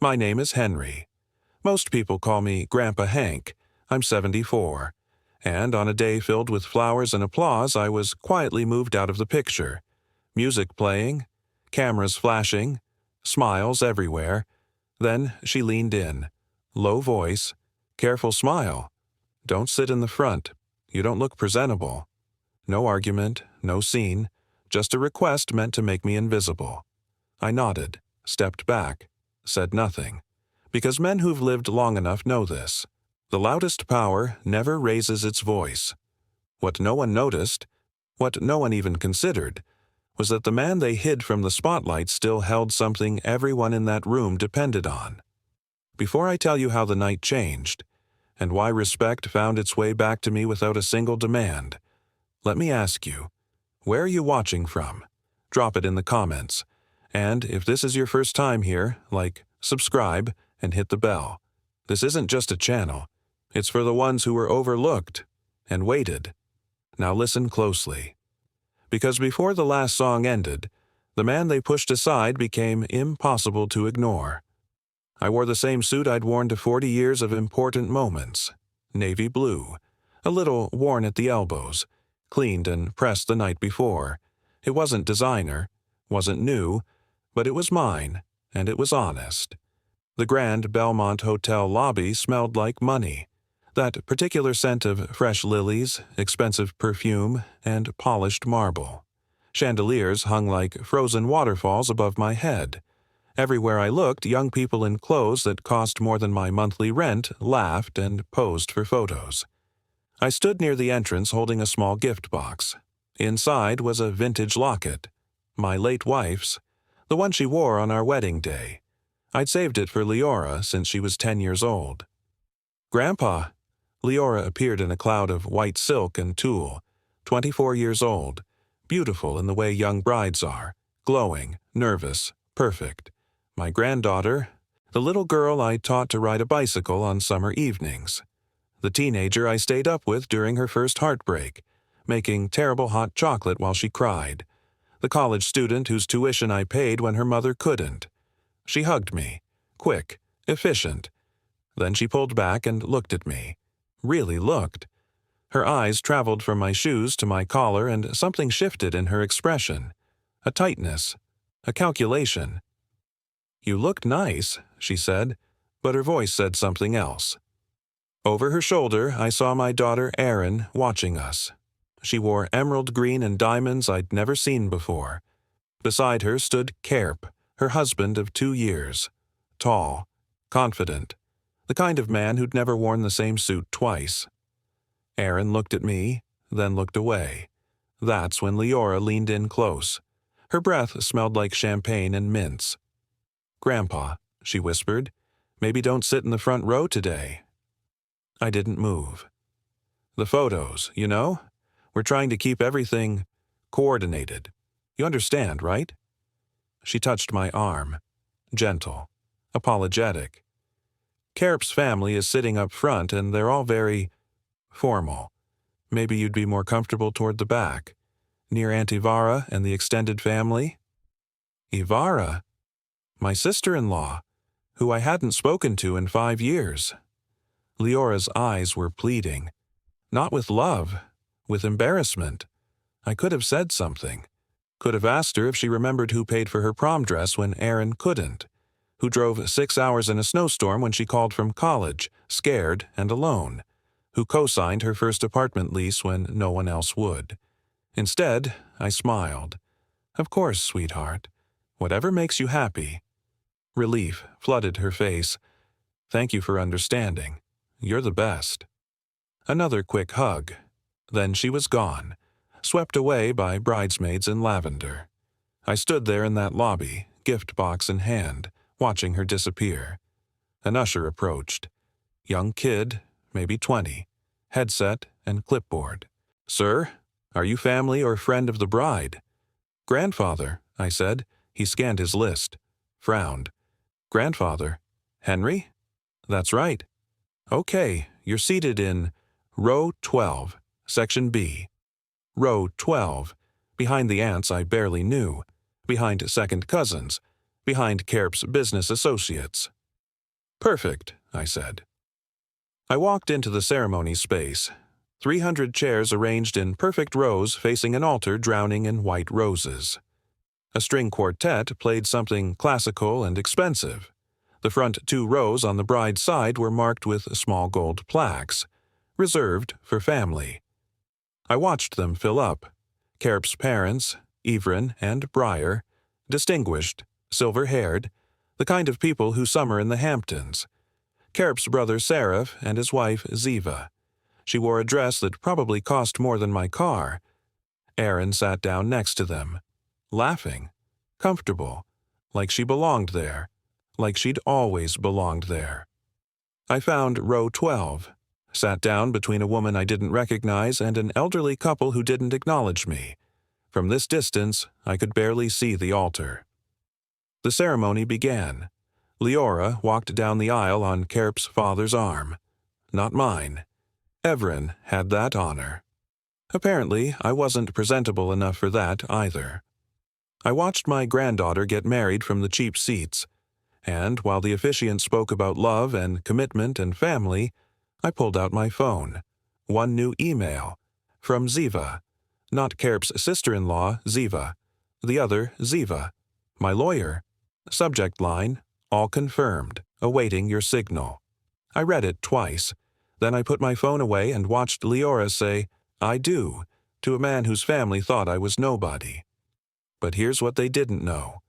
My name is Henry. Most people call me Grandpa Hank. I'm 74. And on a day filled with flowers and applause, I was quietly moved out of the picture. Music playing, cameras flashing, smiles everywhere. Then she leaned in. Low voice, careful smile. Don't sit in the front. You don't look presentable. No argument, no scene, just a request meant to make me invisible. I nodded, stepped back, said nothing. Because men who've lived long enough know this. The loudest power never raises its voice. What no one noticed, what no one even considered, was that the man they hid from the spotlight still held something everyone in that room depended on. Before I tell you how the night changed, and why respect found its way back to me without a single demand, let me ask you, where are you watching from? Drop it in the comments. And if this is your first time here, subscribe, and hit the bell. This isn't just a channel. It's for the ones who were overlooked and waited. Now listen closely. Because before the last song ended, the man they pushed aside became impossible to ignore. I wore the same suit I'd worn to 40 years of important moments. Navy blue, a little worn at the elbows, cleaned and pressed the night before. It wasn't designer, wasn't new, but it was mine, and it was honest. The Grand Belmont Hotel lobby smelled like money. That particular scent of fresh lilies, expensive perfume, and polished marble. Chandeliers hung like frozen waterfalls above my head. Everywhere I looked, young people in clothes that cost more than my monthly rent laughed and posed for photos. I stood near the entrance holding a small gift box. Inside was a vintage locket. My late wife's, the one she wore on our wedding day. I'd saved it for Leora since she was 10 years old. "Grandpa," Leora appeared in a cloud of white silk and tulle, 24 years old, beautiful in the way young brides are, glowing, nervous, perfect. My granddaughter, the little girl I taught to ride a bicycle on summer evenings. The teenager I stayed up with during her first heartbreak, making terrible hot chocolate while she cried. The college student whose tuition I paid when her mother couldn't. She hugged me, quick, efficient. Then she pulled back and looked at me. Really looked. Her eyes traveled from my shoes to my collar, and something shifted in her expression. A tightness, a calculation. "You look nice," she said, but her voice said something else. Over her shoulder, I saw my daughter Erin watching us. She wore emerald green and diamonds I'd never seen before. Beside her stood Kerp, her husband of 2 years. Tall, confident, the kind of man who'd never worn the same suit twice. Erin looked at me, then looked away. That's when Leora leaned in close. Her breath smelled like champagne and mints. "Grandpa," she whispered, "maybe don't sit in the front row today." I didn't move. "The photos, you know? We're trying to keep everything coordinated. You understand, right?" She touched my arm, gentle, apologetic. "Kerp's family is sitting up front, and they're all very formal. Maybe you'd be more comfortable toward the back, near Aunt Ivara and the extended family." Ivara? My sister-in-law, who I hadn't spoken to in 5 years. Leora's eyes were pleading. Not with love, with embarrassment. I could have said something. Could have asked her if she remembered who paid for her prom dress when Erin couldn't. Who drove 6 hours in a snowstorm when she called from college, scared and alone. Who co-signed her first apartment lease when no one else would. Instead, I smiled. "Of course, sweetheart. Whatever makes you happy." Relief flooded her face. "Thank you for understanding. You're the best." Another quick hug. Then she was gone, swept away by bridesmaids in lavender. I stood there in that lobby, gift box in hand, watching her disappear. An usher approached. Young kid, maybe 20, headset and clipboard. "Sir, are you family or friend of the bride?" "Grandfather," I said. He scanned his list, frowned. "Grandfather? Henry?" "That's right." "Okay, you're seated in row 12, section B." Row 12, behind the aunts I barely knew, behind second cousins, behind Kerp's business associates. Perfect, I said. I walked into the ceremony space. 300 chairs arranged in perfect rows facing an altar drowning in white roses. A string quartet played something classical and expensive. The front 2 rows on the bride's side were marked with small gold plaques, reserved for family. I watched them fill up. Kerp's parents, Evelyn and Briar, distinguished, silver-haired, the kind of people who summer in the Hamptons. Kerp's brother Seraph and his wife Ziva. She wore a dress that probably cost more than my car. Aaron sat down next to them, laughing, comfortable, like she belonged there, like she'd always belonged there. I found row 12, sat down between a woman I didn't recognize and an elderly couple who didn't acknowledge me. From this distance, I could barely see the altar. The ceremony began. Leora walked down the aisle on Kerp's father's arm. Not mine. Everin had that honor. Apparently, I wasn't presentable enough for that either. I watched my granddaughter get married from the cheap seats, and while the officiant spoke about love and commitment and family, I pulled out my phone. One new email. From Ziva. Not Kerp's sister-in-law, Ziva. The other, Ziva. My lawyer. Subject line, all confirmed, awaiting your signal. I read it twice. Then I put my phone away and watched Leora say, "I do," to a man whose family thought I was nobody. But here's what they didn't know.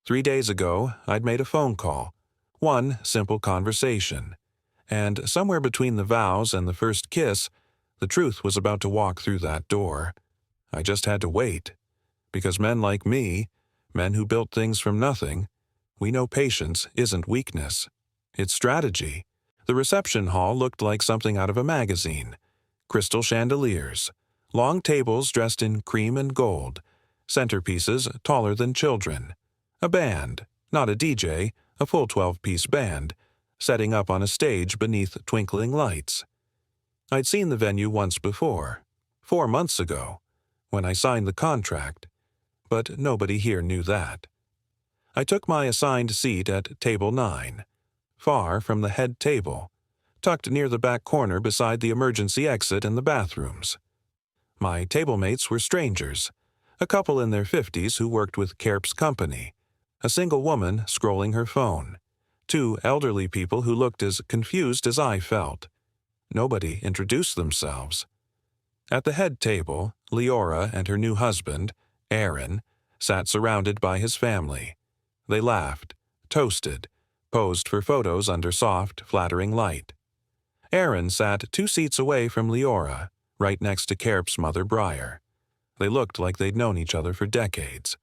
3 days ago, I'd made a phone call. One simple conversation. And somewhere between the vows and the first kiss, the truth was about to walk through that door. I just had to wait. Because men like me, men who built things from nothing, we know patience isn't weakness. It's strategy. The reception hall looked like something out of a magazine. Crystal chandeliers, long tables dressed in cream and gold, centerpieces taller than children. A band, not a DJ, a full 12-piece band, setting up on a stage beneath twinkling lights. I'd seen the venue once before, 4 months ago, when I signed the contract, but nobody here knew that. I took my assigned seat at table 9, far from the head table, tucked near the back corner beside the emergency exit and the bathrooms. My table-mates were strangers, a couple in their 50s who worked with Kerp's company, a single woman scrolling her phone, 2 elderly people who looked as confused as I felt. Nobody introduced themselves. At the head table, Leora and her new husband, Aaron, sat surrounded by his family. They laughed, toasted, posed for photos under soft, flattering light. Aaron sat 2 seats away from Leora, right next to Kerp's mother Briar. They looked like they'd known each other for decades.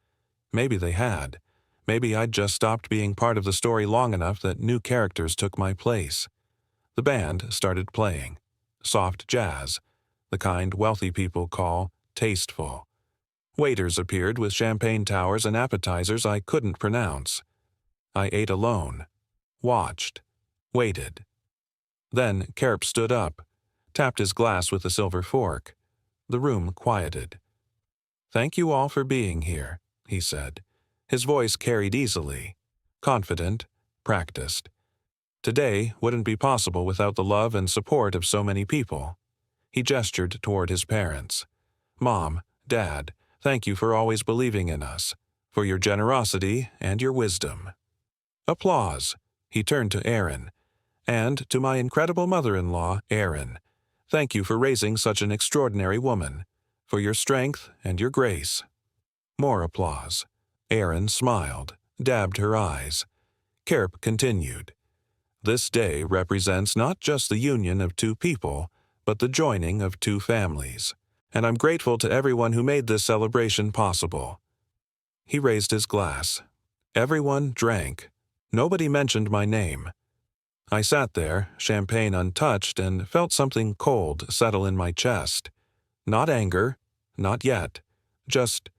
Maybe they had. Maybe I'd just stopped being part of the story long enough that new characters took my place. The band started playing. Soft jazz, the kind wealthy people call tasteful. Waiters appeared with champagne towers and appetizers I couldn't pronounce. I ate alone, watched, waited. Then Kerp stood up, tapped his glass with a silver fork. The room quieted. "Thank you all for being here," he said. His voice carried easily, confident, practiced. Today wouldn't be possible without the love and support of so many people. He gestured toward his parents. "Mom, Dad, thank you for always believing in us, for your generosity and your wisdom." Applause. He turned to Aaron. "And to my incredible mother-in-law, Erin, thank you for raising such an extraordinary woman, for your strength and your grace." More applause. Erin smiled, dabbed her eyes. Kerp continued. "This day represents not just the union of 2 people, but the joining of 2 families. And I'm grateful to everyone who made this celebration possible." He raised his glass. Everyone drank. Nobody mentioned my name. I sat there, champagne untouched, and felt something cold settle in my chest. Not anger, not yet, just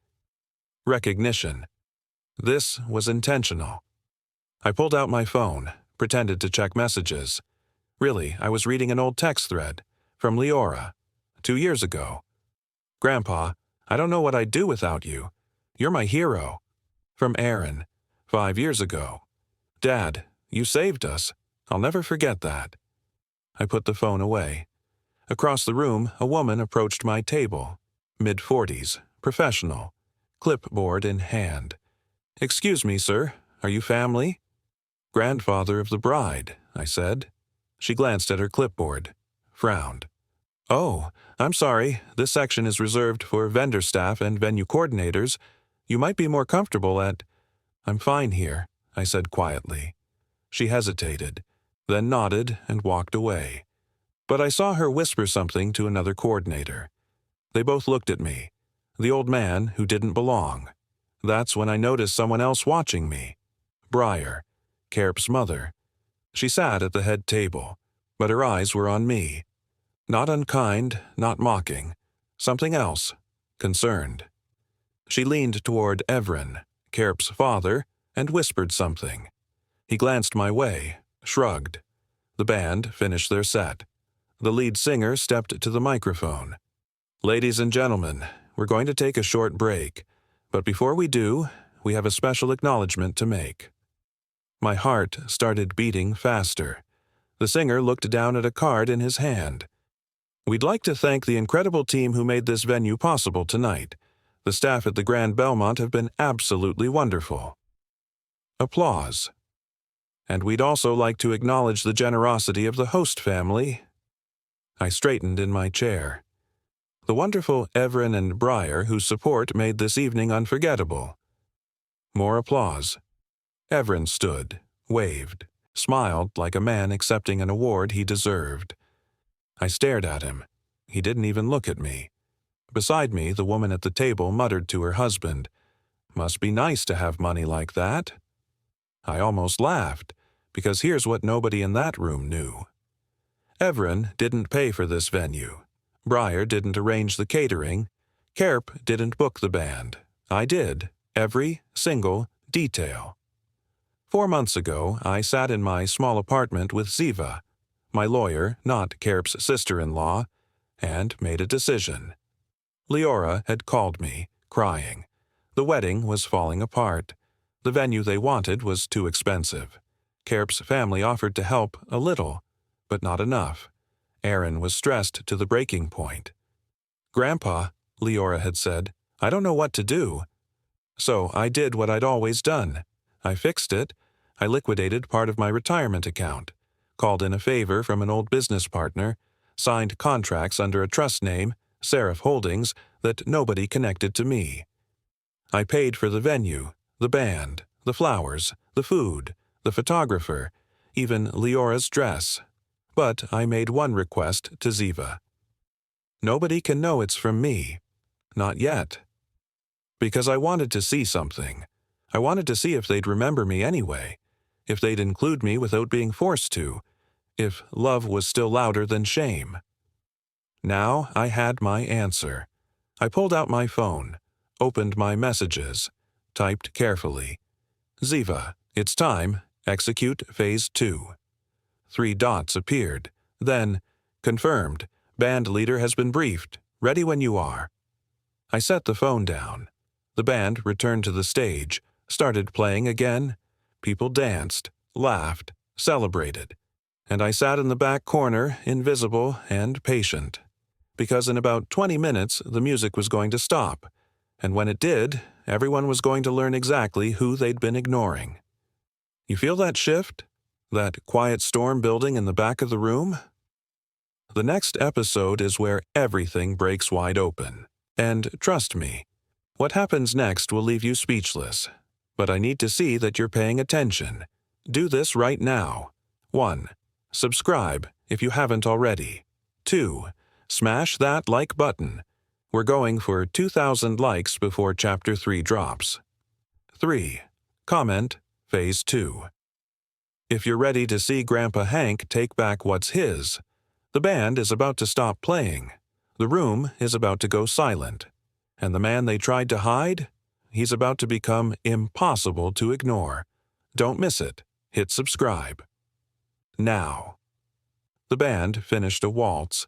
recognition. This was intentional. I pulled out my phone, pretended to check messages. Really, I was reading an old text thread, from Leora, 2 years ago. "Grandpa, I don't know what I'd do without you. You're my hero." From Aaron, 5 years ago. "Dad, you saved us. I'll never forget that. I put the phone away. Across the room, a woman approached my table. Mid-40s, professional, clipboard in hand. "Excuse me, sir, are you family?" "Grandfather of the bride," I said. She glanced at her clipboard, frowned. "Oh, I'm sorry, this section is reserved for vendor staff and venue coordinators. You might be more comfortable at—" "I'm fine here," I said quietly. She hesitated, then nodded and walked away. But I saw her whisper something to another coordinator. They both looked at me, the old man who didn't belong. That's when I noticed someone else watching me. Briar, Carp's mother. She sat at the head table, but her eyes were on me. Not unkind, not mocking. Something else. Concerned. She leaned toward Evren, Carp's father, and whispered something. He glanced my way, shrugged. The band finished their set. The lead singer stepped to the microphone. "Ladies and gentlemen, we're going to take a short break. But before we do, we have a special acknowledgement to make." My heart started beating faster. The singer looked down at a card in his hand. "We'd like to thank the incredible team who made this venue possible tonight. The staff at the Grand Belmont have been absolutely wonderful." Applause. "And we'd also like to acknowledge the generosity of the host family." I straightened in my chair. The wonderful Evren and Briar whose support made this evening unforgettable. More applause. Evren stood, waved, smiled like a man accepting an award he deserved. I stared at him. He didn't even look at me. Beside me, the woman at the table muttered to her husband, "Must be nice to have money like that." I almost laughed, because here's what nobody in that room knew. Evren didn't pay for this venue. Briar didn't arrange the catering. Carp didn't book the band. I did, every single detail. 4 months ago, I sat in my small apartment with Ziva, my lawyer, not Carp's sister-in-law, and made a decision. Leora had called me, crying. The wedding was falling apart. The venue they wanted was too expensive. Carp's family offered to help a little, but not enough. Aaron was stressed to the breaking point. "Grandpa," Leora had said, "I don't know what to do." So I did what I'd always done. I fixed it. I liquidated part of my retirement account, called in a favor from an old business partner, signed contracts under a trust name, Seraph Holdings, that nobody connected to me. I paid for the venue, the band, the flowers, the food, the photographer, even Leora's dress. But I made one request to Ziva. Nobody can know it's from me. Not yet. Because I wanted to see something. I wanted to see if they'd remember me anyway, if they'd include me without being forced to, if love was still louder than shame. Now I had my answer. I pulled out my phone, opened my messages, typed carefully. "Ziva, it's time. Execute Phase 2. 3 dots appeared. Then, "Confirmed. Band leader has been briefed. Ready when you are." I set the phone down. The band returned to the stage, started playing again. People danced, laughed, celebrated. And I sat in the back corner, invisible and patient. Because in about 20 minutes, the music was going to stop. And when it did, everyone was going to learn exactly who they'd been ignoring. You feel that shift? That quiet storm building in the back of the room? The next episode is where everything breaks wide open. And trust me, what happens next will leave you speechless. But I need to see that you're paying attention. Do this right now. 1. Subscribe if you haven't already. 2. Smash that like button. We're going for 2,000 likes before Chapter 3 drops. 3. Comment Phase 2. If you're ready to see Grandpa Hank take back what's his, the band is about to stop playing. The room is about to go silent. And the man they tried to hide? He's about to become impossible to ignore. Don't miss it. Hit subscribe. Now. The band finished a waltz.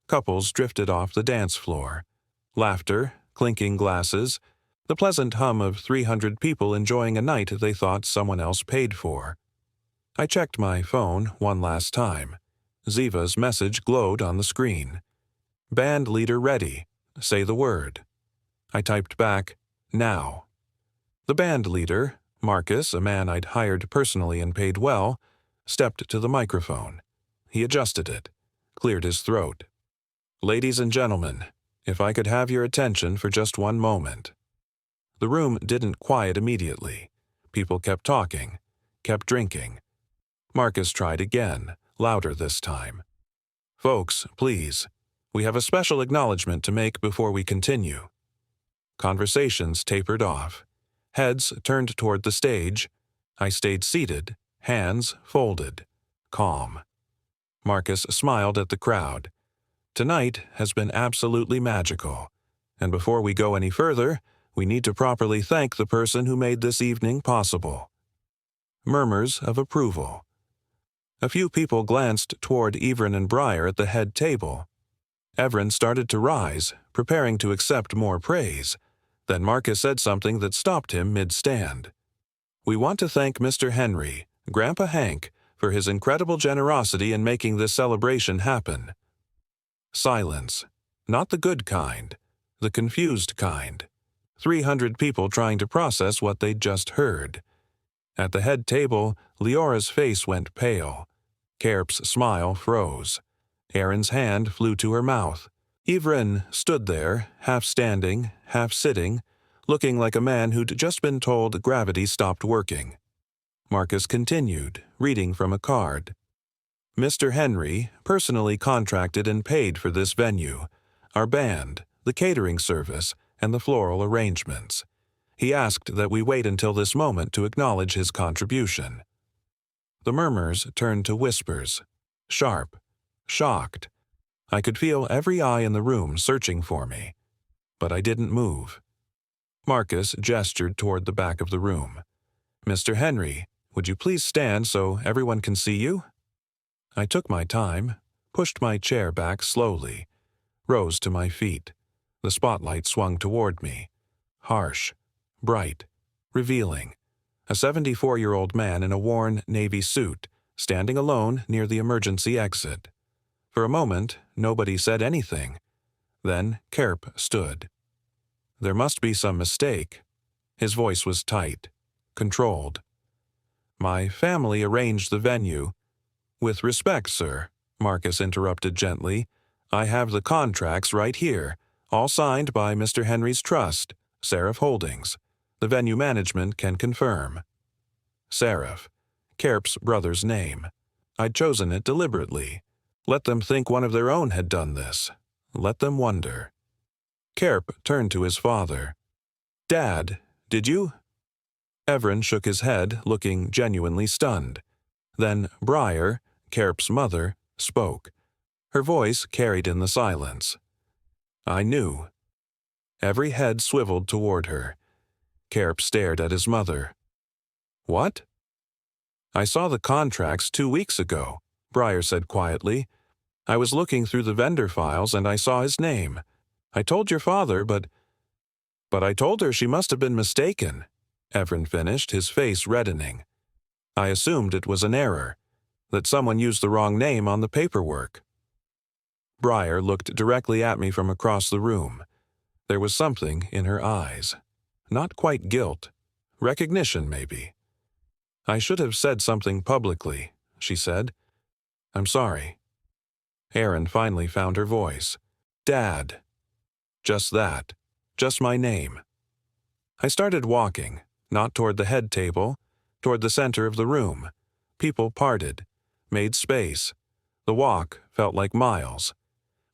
Couples drifted off the dance floor. Laughter, clinking glasses, the pleasant hum of 300 people enjoying a night they thought someone else paid for. I checked my phone one last time. Ziva's message glowed on the screen. Band leader ready. Say the word. I typed back, now. The band leader, Marcus, a man I'd hired personally and paid well, stepped to the microphone. He adjusted it, cleared his throat. Ladies and gentlemen, if I could have your attention for just one moment. The room didn't quiet immediately. People kept talking, kept drinking. Marcus tried again, louder this time. Folks, please, we have a special acknowledgement to make before we continue. Conversations tapered off. Heads turned toward the stage. I stayed seated, hands folded, calm. Marcus smiled at the crowd. Tonight has been absolutely magical, and before we go any further, we need to properly thank the person who made this evening possible. Murmurs of approval. A few people glanced toward Everin and Briar at the head table. Everin started to rise, preparing to accept more praise. Then Marcus said something that stopped him mid-stand. We want to thank Mr. Henry, Grandpa Hank, for his incredible generosity in making this celebration happen. Silence. Not the good kind, the confused kind. 300 people trying to process what they'd just heard. At the head table, Leora's face went pale. Kerp's smile froze. Erin's hand flew to her mouth. Everin stood there, half standing, half sitting, looking like a man who'd just been told gravity stopped working. Marcus continued, reading from a card. Mr. Henry personally contracted and paid for this venue, our band, the catering service, and the floral arrangements. He asked that we wait until this moment to acknowledge his contribution. The murmurs turned to whispers, sharp, shocked. I could feel every eye in the room searching for me, but I didn't move. Marcus gestured toward the back of the room. Mr. Henry, would you please stand so everyone can see you? I took my time, pushed my chair back slowly, rose to my feet. The spotlight swung toward me. Harsh, bright, revealing. A 74-year-old man in a worn navy suit, standing alone near the emergency exit. For a moment, nobody said anything. Then Kerp stood. There must be some mistake. His voice was tight, controlled. My family arranged the venue. With respect, sir, Marcus interrupted gently, I have the contracts right here, all signed by Mr. Henry's trust, Seraph Holdings. The venue management can confirm. Seraph, Kerp's brother's name. I'd chosen it deliberately. Let them think one of their own had done this. Let them wonder. Kerp turned to his father. Dad, did you? Everin shook his head, looking genuinely stunned. Then Briar, Kerp's mother, spoke. Her voice carried in the silence. I knew. Every head swiveled toward her. Kerp stared at his mother. What? I saw the contracts 2 weeks ago, Briar said quietly. I was looking through the vendor files and I saw his name. I told your father, but I told her she must have been mistaken, Everin finished, his face reddening. I assumed it was an error, that someone used the wrong name on the paperwork. Briar looked directly at me from across the room. There was something in her eyes. Not quite guilt. Recognition, maybe. I should have said something publicly, she said. I'm sorry. Erin finally found her voice. Dad. Just that. Just my name. I started walking, not toward the head table, toward the center of the room. People parted, made space. The walk felt like miles.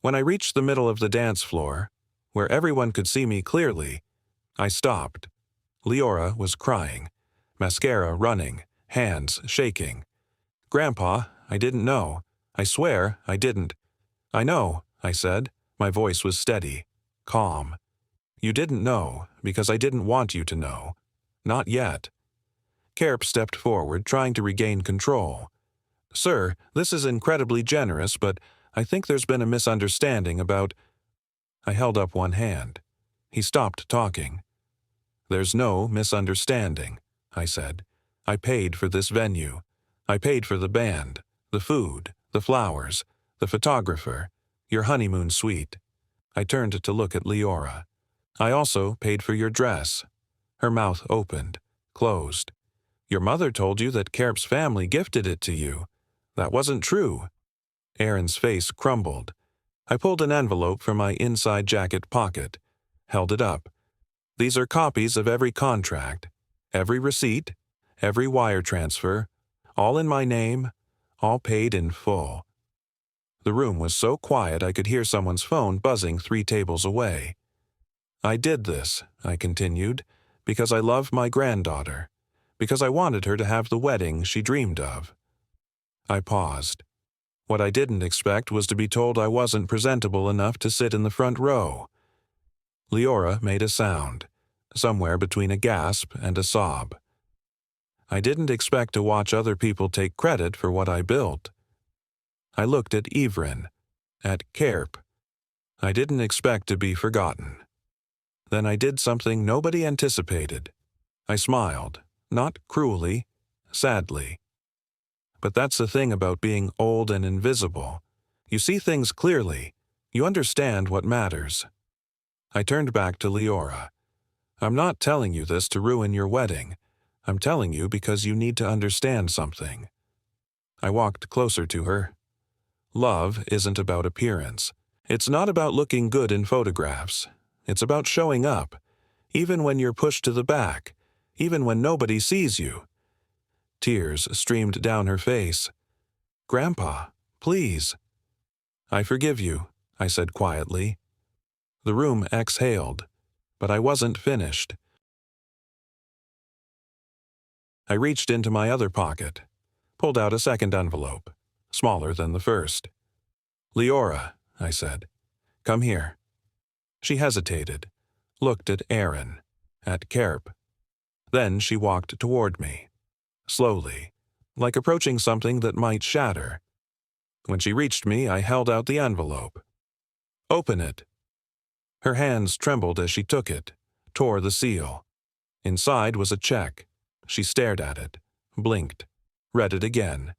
When I reached the middle of the dance floor, where everyone could see me clearly, I stopped. Leora was crying, mascara running, hands shaking. Grandpa, I didn't know. I swear I didn't. I know, I said. My voice was steady, calm. You didn't know because I didn't want you to know. Not yet. Kerp stepped forward, trying to regain control. Sir, this is incredibly generous, but I think there's been a misunderstanding about... I held up one hand. He stopped talking. There's no misunderstanding, I said. I paid for this venue. I paid for the band, the food, the flowers, the photographer, your honeymoon suite. I turned to look at Leora. I also paid for your dress. Her mouth opened, closed. Your mother told you that Kerp's family gifted it to you. That wasn't true. Erin's face crumbled. I pulled an envelope from my inside jacket pocket, held it up. These are copies of every contract, every receipt, every wire transfer, all in my name, all paid in full. The room was so quiet I could hear someone's phone buzzing 3 tables away. I did this, I continued, because I love my granddaughter, because I wanted her to have the wedding she dreamed of. I paused. What I didn't expect was to be told I wasn't presentable enough to sit in the front row. Leora made a sound, somewhere between a gasp and a sob. I didn't expect to watch other people take credit for what I built. I looked at Evelyn, at Kerp. I didn't expect to be forgotten. Then I did something nobody anticipated. I smiled, not cruelly, sadly. But that's the thing about being old and invisible. You see things clearly. You understand what matters. I turned back to Leora. I'm not telling you this to ruin your wedding. I'm telling you because you need to understand something. I walked closer to her. Love isn't about appearance. It's not about looking good in photographs. It's about showing up, even when you're pushed to the back, even when nobody sees you. Tears streamed down her face. Grandpa, please. I forgive you, I said quietly. The room exhaled, but I wasn't finished. I reached into my other pocket, pulled out a second envelope, smaller than the first. Leora, I said, come here. She hesitated, looked at Erin, at Kerp. Then she walked toward me, slowly, like approaching something that might shatter. When she reached me, I held out the envelope. Open it. Her hands trembled as she took it, tore the seal. Inside was a check. She stared at it, blinked, read it again.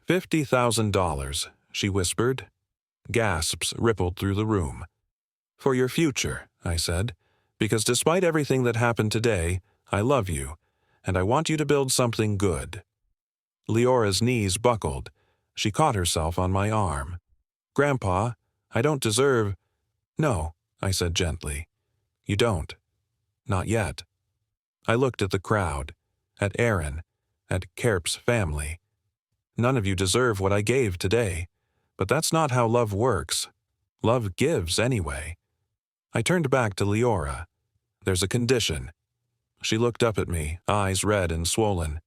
$50,000, she whispered. Gasps rippled through the room. For your future, I said, because despite everything that happened today, I love you, and I want you to build something good. Leora's knees buckled. She caught herself on my arm. Grandpa, I don't deserve— No, I said gently. You don't. Not yet. I looked at the crowd, at Erin, at Kerp's family. None of you deserve what I gave today, but that's not how love works. Love gives anyway. I turned back to Leora. There's a condition. She looked up at me, eyes red and swollen.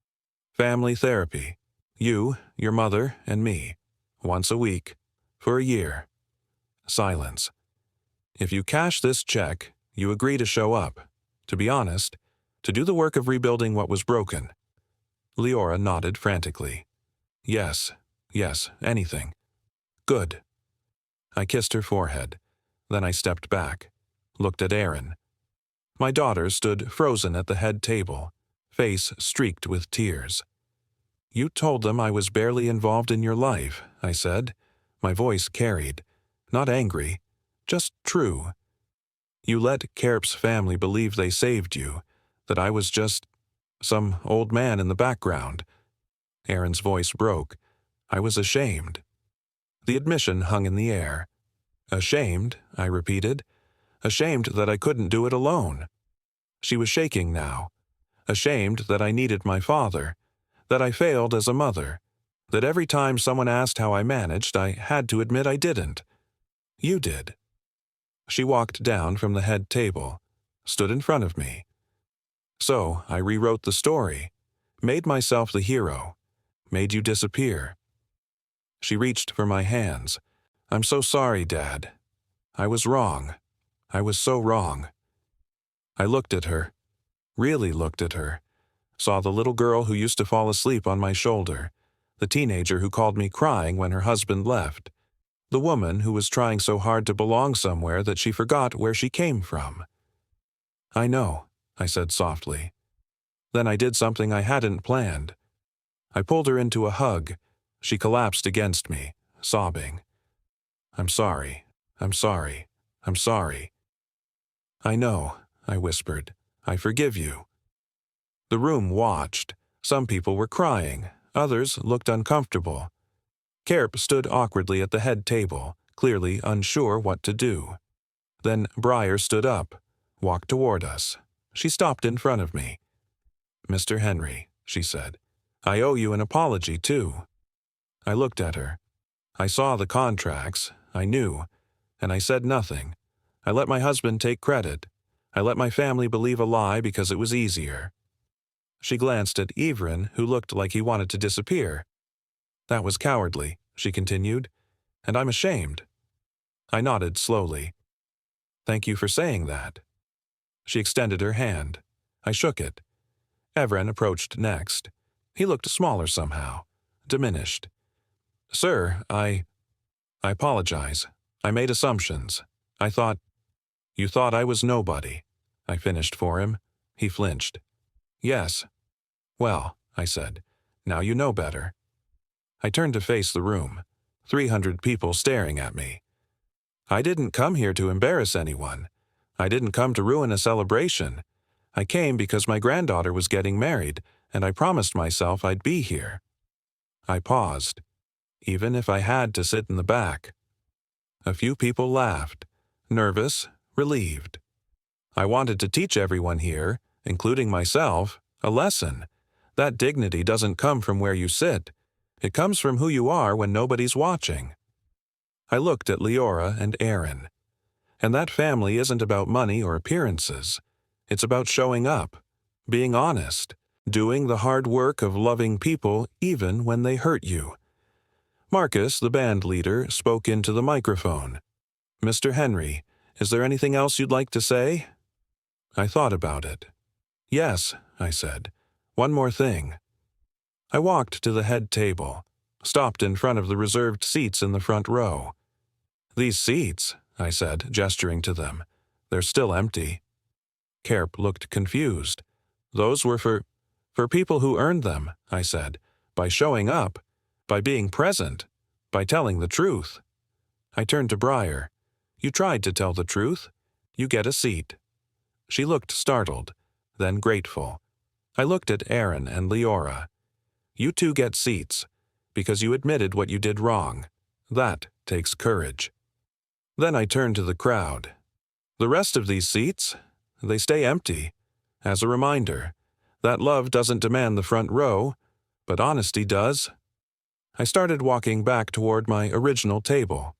Family therapy. You, your mother, and me. Once a week. For a year. Silence. If you cash this check, you agree to show up. To be honest, to do the work of rebuilding what was broken. Leora nodded frantically. Yes, anything. Good. I kissed her forehead. Then I stepped back, looked at Erin. My daughter stood frozen at the head table, face streaked with tears. You told them I was barely involved in your life, I said. My voice carried, not angry, just true. You let Kerp's family believe they saved you, that I was just some old man in the background. Erin's voice broke. I was ashamed. The admission hung in the air. Ashamed, I repeated. Ashamed that I couldn't do it alone. She was shaking now. Ashamed that I needed my father, that I failed as a mother, that every time someone asked how I managed, I had to admit I didn't. You did. She walked down from the head table, stood in front of me. So I rewrote the story, made myself the hero, made you disappear. She reached for my hands. I'm so sorry, Dad. I was wrong. I was so wrong. I looked at her, really looked at her, saw the little girl who used to fall asleep on my shoulder, the teenager who called me crying when her husband left, the woman who was trying so hard to belong somewhere that she forgot where she came from. I know, I said softly. Then I did something I hadn't planned. I pulled her into a hug. She collapsed against me, sobbing. I'm sorry. I'm sorry. I'm sorry. I know, I whispered. I forgive you. The room watched. Some people were crying. Others looked uncomfortable. Carp stood awkwardly at the head table, clearly unsure what to do. Then Briar stood up, walked toward us. She stopped in front of me. Mr. Henry, she said, I owe you an apology, too. I looked at her. I saw the contracts, I knew, and I said nothing. I let my husband take credit. I let my family believe a lie because it was easier. She glanced at Everin, who looked like he wanted to disappear. That was cowardly, she continued, and I'm ashamed. I nodded slowly. Thank you for saying that. She extended her hand. I shook it. Everin approached next. He looked smaller somehow, diminished. Sir, I apologize. I made assumptions. You thought I was nobody. I finished for him. He flinched. Yes. Well, I said, now you know better. I turned to face the room. 300 people staring at me. I didn't come here to embarrass anyone. I didn't come to ruin a celebration. I came because my granddaughter was getting married, and I promised myself I'd be here. I paused, even if I had to sit in the back. A few people laughed, nervous, relieved. I wanted to teach everyone here, including myself, a lesson. That dignity doesn't come from where you sit. It comes from who you are when nobody's watching. I looked at Leora and Aaron. And that family isn't about money or appearances. It's about showing up, being honest, doing the hard work of loving people even when they hurt you. Marcus, the band leader, spoke into the microphone. Mr. Henry, is there anything else you'd like to say? I thought about it. Yes, I said. One more thing. I walked to the head table, stopped in front of the reserved seats in the front row. These seats, I said, gesturing to them, they're still empty. Carp looked confused. Those were for people who earned them, I said, by showing up, by being present, by telling the truth. I turned to Briar. You tried to tell the truth. You get a seat. She looked startled, then grateful. I looked at Aaron and Leora. You two get seats, because you admitted what you did wrong. That takes courage. Then I turned to the crowd. The rest of these seats, they stay empty. As a reminder, that love doesn't demand the front row, but honesty does. I started walking back toward my original table.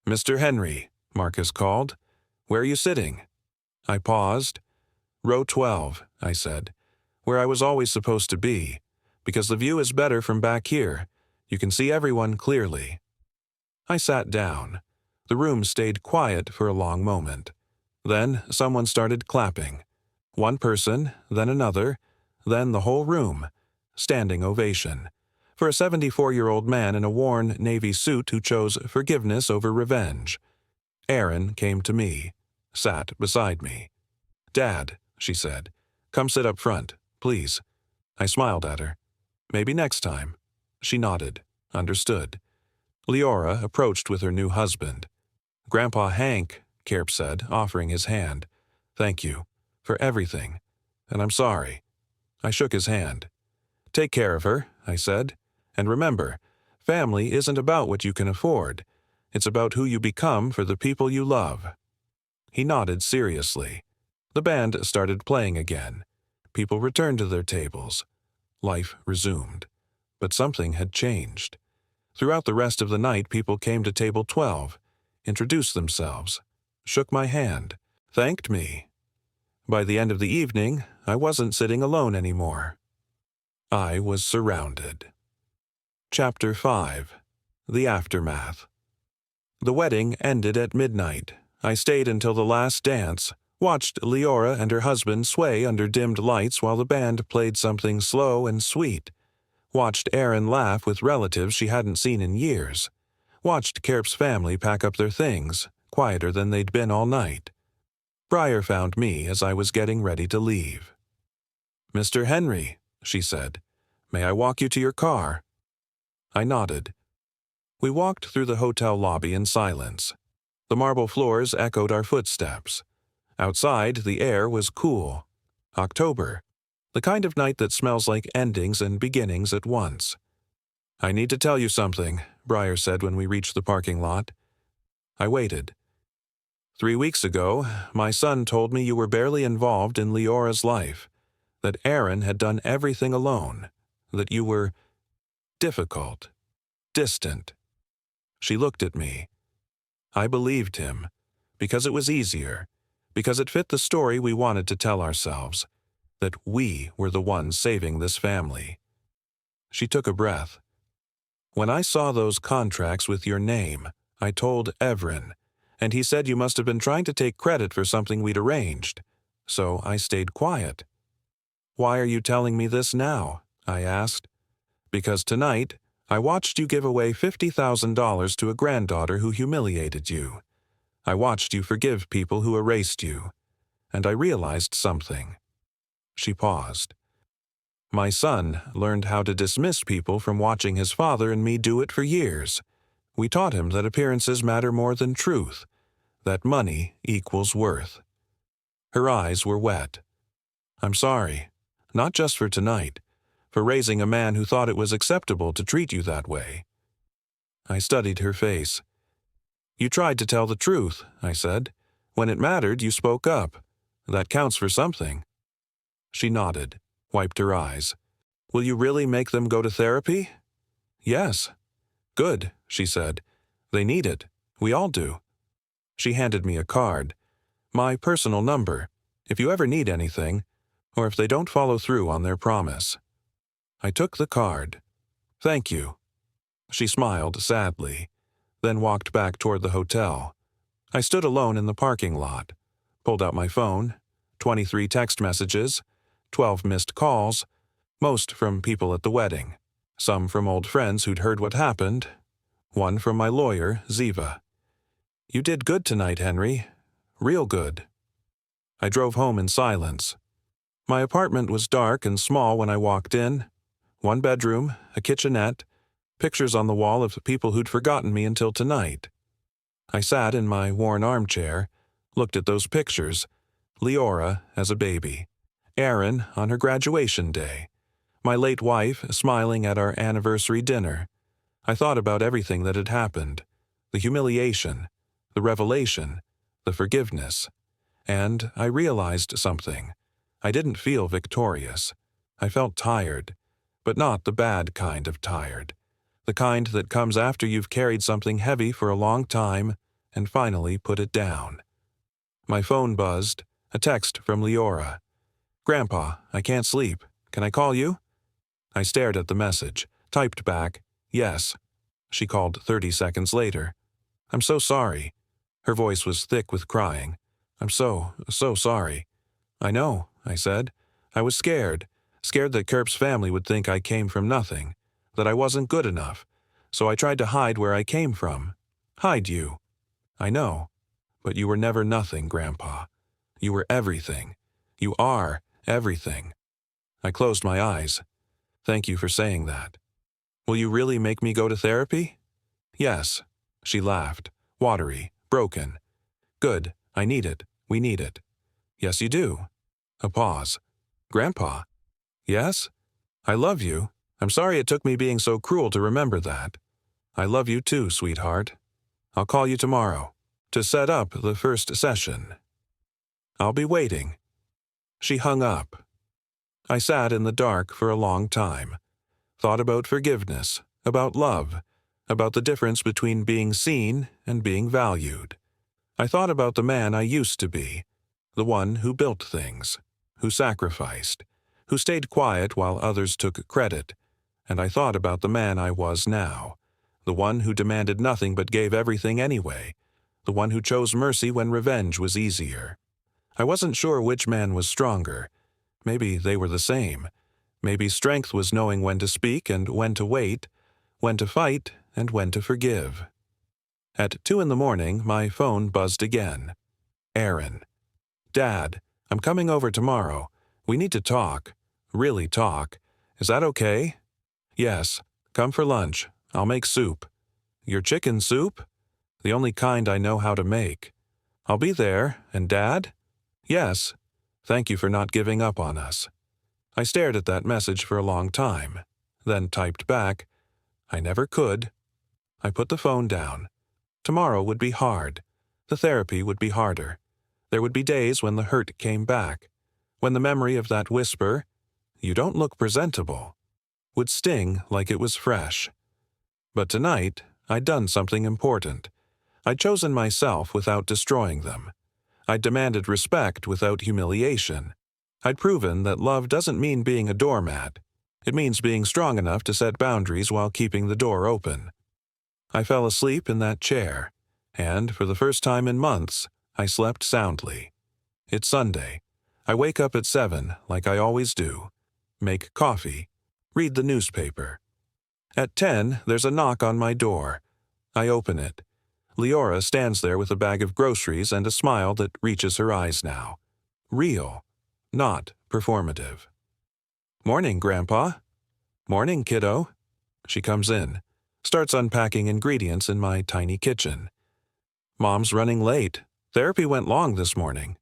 Mr. Henry, Marcus called. Where are you sitting? I paused. Row 12, I said, where I was always supposed to be, because the view is better from back here. You can see everyone clearly. I sat down. The room stayed quiet for a long moment. Then someone started clapping. One person, then another, then the whole room. Standing ovation. For a 74-year-old man in a worn navy suit who chose forgiveness over revenge. Aaron came to me, sat beside me. Dad, she said, come sit up front, please. I smiled at her. Maybe next time. She nodded, understood. Leora approached with her new husband. Grandpa Hank, Carp said, offering his hand. Thank you. For everything. And I'm sorry. I shook his hand. Take care of her, I said. And remember, family isn't about what you can afford. It's about who you become for the people you love. He nodded seriously. The band started playing again. People returned to their tables. Life resumed. But something had changed. Throughout the rest of the night, people came to table 12, introduced themselves, shook my hand, thanked me. By the end of the evening, I wasn't sitting alone anymore. I was surrounded. Chapter 5. The Aftermath. The wedding ended at midnight. I stayed until the last dance, watched Leora and her husband sway under dimmed lights while the band played something slow and sweet, watched Aaron laugh with relatives she hadn't seen in years, watched Carp's family pack up their things, quieter than they'd been all night. Briar found me as I was getting ready to leave. Mr. Henry, she said. May I walk you to your car? I nodded. We walked through the hotel lobby in silence. The marble floors echoed our footsteps. Outside, the air was cool. October, the kind of night that smells like endings and beginnings at once. I need to tell you something, Breyer said when we reached the parking lot. I waited. 3 weeks ago, my son told me you were barely involved in Leora's life, that Aaron had done everything alone, that you were difficult, distant. She looked at me. I believed him, because it was easier, because it fit the story we wanted to tell ourselves, that we were the ones saving this family. She took a breath. When I saw those contracts with your name, I told Evren, and he said you must have been trying to take credit for something we'd arranged, so I stayed quiet. Why are you telling me this now? I asked. Because tonight, I watched you give away $50,000 to a granddaughter who humiliated you. I watched you forgive people who erased you, and I realized something. She paused. My son learned how to dismiss people from watching his father and me do it for years. We taught him that appearances matter more than truth, that money equals worth. Her eyes were wet. I'm sorry, not just for tonight, for raising a man who thought it was acceptable to treat you that way. I studied her face. You tried to tell the truth, I said. When it mattered, you spoke up. That counts for something. She nodded, wiped her eyes. Will you really make them go to therapy? Yes. Good, she said. They need it. We all do. She handed me a card. My personal number, if you ever need anything, or if they don't follow through on their promise. I took the card. Thank you. She smiled sadly, then walked back toward the hotel. I stood alone in the parking lot, pulled out my phone, 23 text messages, 12 missed calls, most from people at the wedding, some from old friends who'd heard what happened, one from my lawyer, Ziva. You did good tonight, Henry. Real good. I drove home in silence. My apartment was dark and small when I walked in. 1 bedroom, a kitchenette, pictures on the wall of people who'd forgotten me until tonight. I sat in my worn armchair, looked at those pictures, Leora as a baby, Aaron on her graduation day, my late wife smiling at our anniversary dinner. I thought about everything that had happened, the humiliation, the revelation, the forgiveness, and I realized something. I didn't feel victorious. I felt tired, but not the bad kind of tired, the kind that comes after you've carried something heavy for a long time and finally put it down. My phone buzzed, a text from Leora. Grandpa, I can't sleep. Can I call you? I stared at the message, typed back, yes. She called 30 seconds later. I'm so sorry. Her voice was thick with crying. I'm so sorry. I know, I said. I was scared that Kerp's family would think I came from nothing, that I wasn't good enough, so I tried to hide where I came from. Hide you. I know, but you were never nothing, Grandpa. You were everything. You are everything. I closed my eyes. Thank you for saying that. Will you really make me go to therapy? Yes. She laughed, watery, broken. Good, I need it. We need it. Yes, you do. A pause. Grandpa? Yes? I love you. I'm sorry it took me being so cruel to remember that. I love you too, sweetheart. I'll call you tomorrow to set up the first session. I'll be waiting. She hung up. I sat in the dark for a long time, thought about forgiveness, about love, about the difference between being seen and being valued. I thought about the man I used to be, the one who built things, who sacrificed, who stayed quiet while others took credit, and I thought about the man I was now, the one who demanded nothing but gave everything anyway, the one who chose mercy when revenge was easier. I wasn't sure which man was stronger. Maybe they were the same. Maybe strength was knowing when to speak and when to wait, when to fight and when to forgive. At 2 a.m, my phone buzzed again. Aaron. Dad, I'm coming over tomorrow. We need to talk. Really talk. Is that okay? Yes. Come for lunch. I'll make soup. Your chicken soup? The only kind I know how to make. I'll be there. And Dad? Yes. Thank you for not giving up on us. I stared at that message for a long time, then typed back, I never could. I put the phone down. Tomorrow would be hard. The therapy would be harder. There would be days when the hurt came back, when the memory of that whisper, "You don't look presentable," would sting like it was fresh. But tonight, I'd done something important. I'd chosen myself without destroying them. I'd demanded respect without humiliation. I'd proven that love doesn't mean being a doormat. It means being strong enough to set boundaries while keeping the door open. I fell asleep in that chair, and for the first time in months, I slept soundly. It's Sunday. I wake up at 7, like I always do. Make coffee. Read the newspaper. At 10, there's a knock on my door. I open it. Leora stands there with a bag of groceries and a smile that reaches her eyes now. Real, not performative. Morning, Grandpa. Morning, kiddo. She comes in, starts unpacking ingredients in my tiny kitchen. Mom's running late. Therapy went long this morning.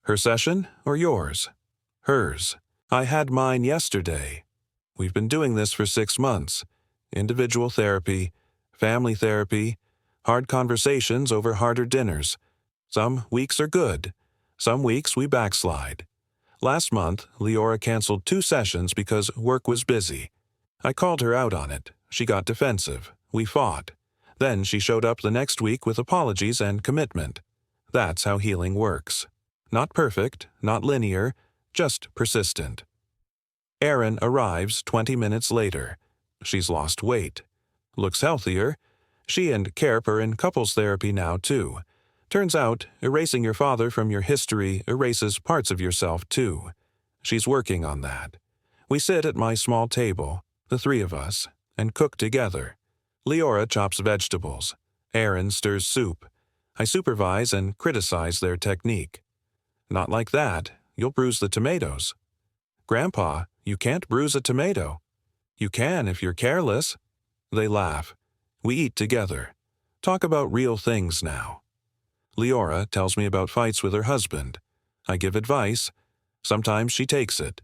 Her session or yours? Hers. I had mine yesterday. We've been doing this for 6 months. Individual therapy, family therapy, hard conversations over harder dinners. Some weeks are good. Some weeks we backslide. Last month, Leora canceled 2 sessions because work was busy. I called her out on it. She got defensive. We fought. Then she showed up the next week with apologies and commitment. That's how healing works. Not perfect, not linear, just persistent. Erin arrives 20 minutes later. She's lost weight. Looks healthier. She and Kerp are in couples therapy now, too. Turns out, erasing your father from your history erases parts of yourself, too. She's working on that. We sit at my small table, the 3 of us, and cook together. Leora chops vegetables. Erin stirs soup. I supervise and criticize their technique. Not like that. You'll bruise the tomatoes. Grandpa, you can't bruise a tomato. You can if you're careless. They laugh. We eat together. Talk about real things now. Leora tells me about fights with her husband. I give advice. Sometimes she takes it.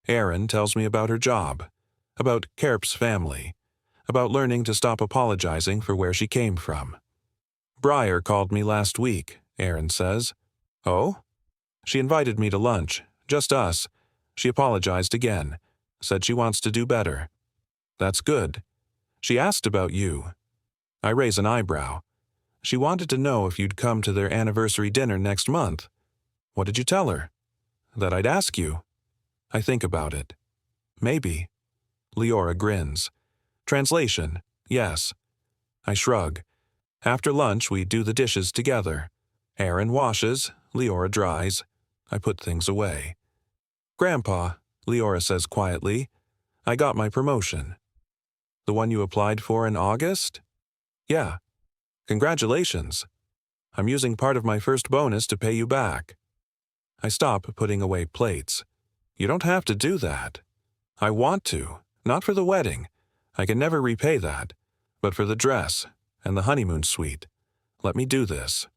Erin tells me about her job, about Kerp's family, about learning to stop apologizing for where she came from. Briar called me last week, Erin says. Oh? She invited me to lunch, just us. She apologized again, said she wants to do better. That's good. She asked about you. I raise an eyebrow. She wanted to know if you'd come to their anniversary dinner next month. What did you tell her? That I'd ask you. I think about it. Maybe. Leora grins. Translation, yes. I shrug. After lunch, we do the dishes together. Erin washes, Leora dries. I put things away. Grandpa, Leora says quietly, I got my promotion. The one you applied for in August? Yeah. Congratulations. I'm using part of my first bonus to pay you back. I stop putting away plates. You don't have to do that. I want to, not for the wedding. I can never repay that, but for the dress and the honeymoon suite. Let me do this.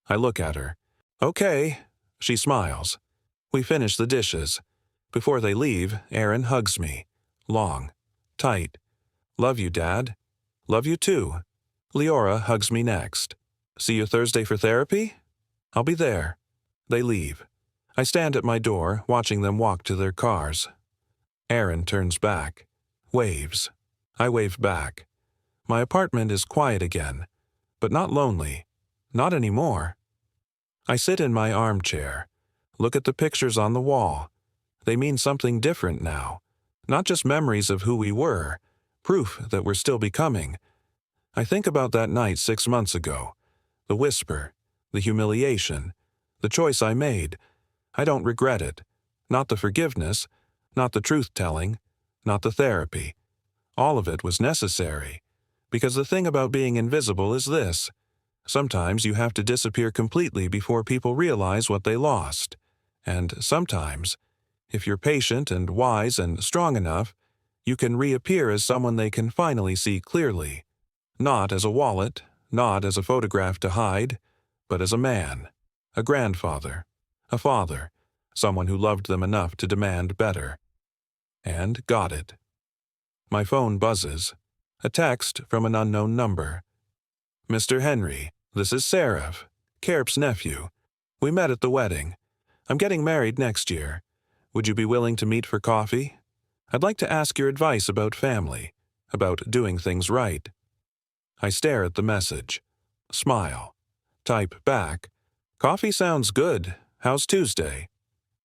I look at her. Okay. She smiles. We finish the dishes. Before they leave, Erin hugs me. Long. Tight. Love you, Dad. Love you too. Leora hugs me next. See you Thursday for therapy? I'll be there. They leave. I stand at my door, watching them walk to their cars. Erin turns back. Waves. I wave back. My apartment is quiet again, but not lonely. Not anymore. I sit in my armchair. Look at the pictures on the wall. They mean something different now. Not just memories of who we were, proof that we're still becoming. I think about that night 6 months ago. The whisper, the humiliation, the choice I made. I don't regret it. Not the forgiveness, not the truth-telling, not the therapy. All of it was necessary. Because the thing about being invisible is this. Sometimes you have to disappear completely before people realize what they lost. And sometimes If you're patient and wise and strong enough, you can reappear as someone they can finally see clearly. Not as a wallet, not as a photograph to hide, but as a man, a grandfather, a father, someone who loved them enough to demand better. And got it. My phone buzzes. A text from an unknown number. Mr. Henry, this is Seraph, Carp's nephew. We met at the wedding. I'm getting married next year. Would you be willing to meet for coffee? I'd like to ask your advice about family, about doing things right. I stare at the message. Smile. Type back. Coffee sounds good. How's Tuesday?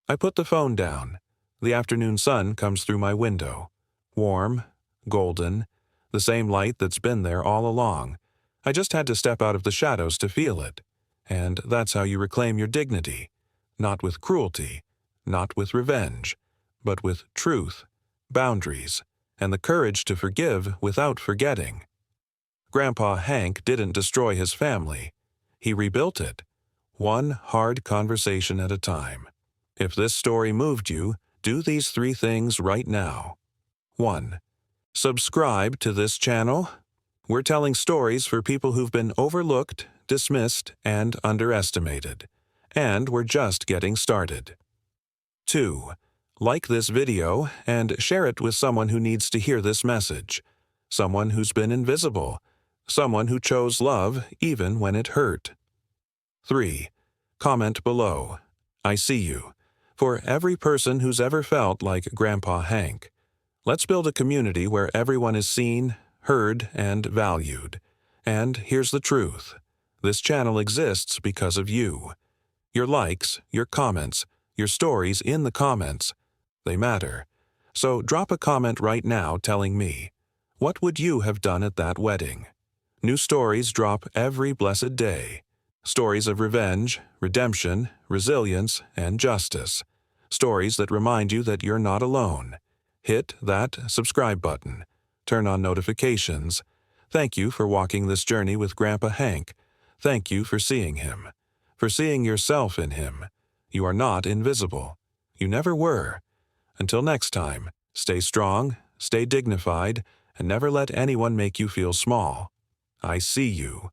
I put the phone down. The afternoon sun comes through my window. Warm, golden, the same light that's been there all along. I just had to step out of the shadows to feel it. And that's how you reclaim your dignity. Not with cruelty, not with revenge, but with truth, boundaries, and the courage to forgive without forgetting. Grandpa Hank didn't destroy his family. He rebuilt it, one hard conversation at a time. If this story moved you, do these 3 things right now. 1. Subscribe to this channel. We're telling stories for people who've been overlooked, dismissed, and underestimated. And we're just getting started. 2. Like this video and share it with someone who needs to hear this message. Someone who's been invisible. Someone who chose love even when it hurt. 3. Comment below. I see you. For every person who's ever felt like Grandpa Hank. Let's build a community where everyone is seen, heard, and valued. And here's the truth. This channel exists because of you. Your likes, your comments, your stories in the comments. They matter. So drop a comment right now telling me, what would you have done at that wedding? New stories drop every blessed day. Stories of revenge, redemption, resilience, and justice. Stories that remind you that you're not alone. Hit that subscribe button. Turn on notifications. Thank you for walking this journey with Grandpa Hank. Thank you for seeing him. For seeing yourself in him. You are not invisible. You never were. Until next time, stay strong, stay dignified, and never let anyone make you feel small. I see you.